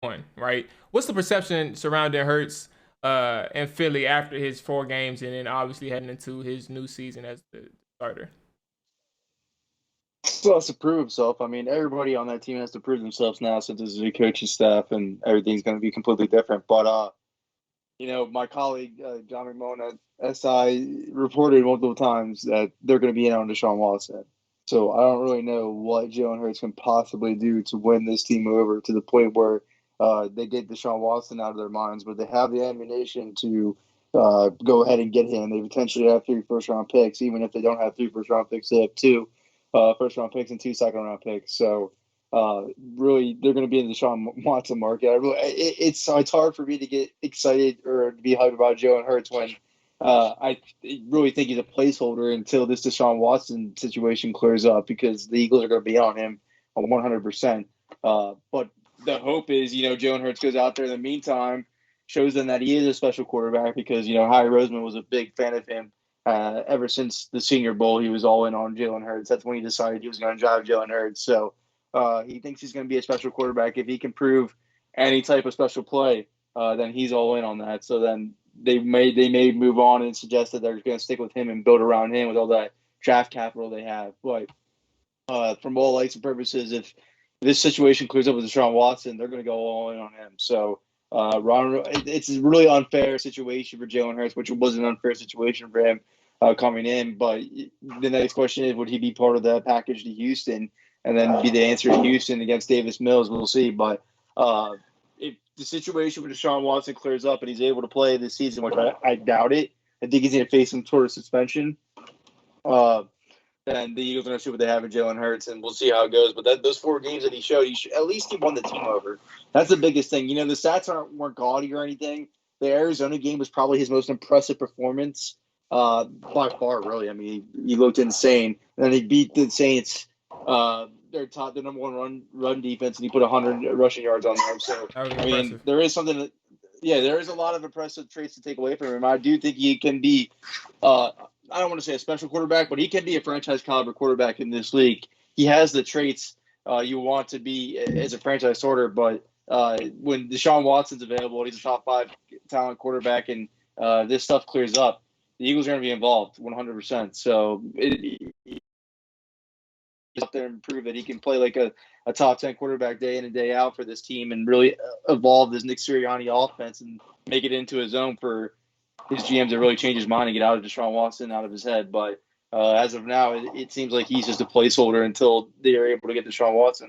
one, right? What's the perception surrounding Hurts and Philly after his 4 games, and then obviously heading into his new season as the starter? Still has to prove himself. I mean, everybody on that team has to prove themselves now since this is a coaching staff and everything's going to be completely different. But my colleague John McMullen at SI reported multiple times that they're going to be in on Deshaun Watson. So I don't really know what Jalen Hurts can possibly do to win this team over to the point where they get Deshaun Watson out of their minds, but they have the ammunition to go ahead and get him. They potentially have 3 first-round picks. Even if they don't have 3 first-round picks, they have 2 first-round picks and 2 second-round picks. So really, they're going to be in the Deshaun Watson market. It's hard for me to get excited or to be hyped about Jalen Hurts when I really think he's a placeholder until this Deshaun Watson situation clears up because the Eagles are going to be on him 100%. But the hope is, Jalen Hurts goes out there in the meantime, shows them that he is a special quarterback because, Howie Roseman was a big fan of him. Ever since the Senior Bowl, he was all in on Jalen Hurts. That's when he decided he was going to drive Jalen Hurts. So he thinks he's going to be a special quarterback. If he can prove any type of special play, then he's all in on that. So then they may move on and suggest that they're going to stick with him and build around him with all that draft capital they have. But from all lights and purposes, if this situation clears up with Deshaun Watson, they're going to go all in on him. So it's a really unfair situation for Jalen Hurts, which was an unfair situation for him coming in. But the next question is, would he be part of the package to Houston and then be the answer to Houston against Davis Mills? We'll see. But if the situation with Deshaun Watson clears up and he's able to play this season, which I doubt it, I think he's going to face some sort of suspension. Then the Eagles are going to see what they have in Jalen Hurts, and we'll see how it goes. But those 4 games that he showed, at least he won the team over. That's the biggest thing. The stats weren't gaudy or anything. The Arizona game was probably his most impressive performance by far, really. I mean, he looked insane. And then he beat the Saints. Their number one run defense, and he put 100 rushing yards on them. So, That was I mean, impressive. there is something that, yeah, there is a lot of impressive traits to take away from him. I do think he can be I don't want to say a special quarterback, but he can be a franchise caliber quarterback in this league. He has the traits you want to be as a franchise starter, but when Deshaun Watson's available, he's a top 5 talent quarterback, and this stuff clears up, the Eagles are going to be involved 100%. So out there and prove that he can play like a top 10 quarterback day in and day out for this team and really evolve this Nick Sirianni offense and make it into his own for his GM to really change his mind and get out of Deshaun Watson out of his head. But as of now, it seems like he's just a placeholder until they are able to get Deshaun Watson.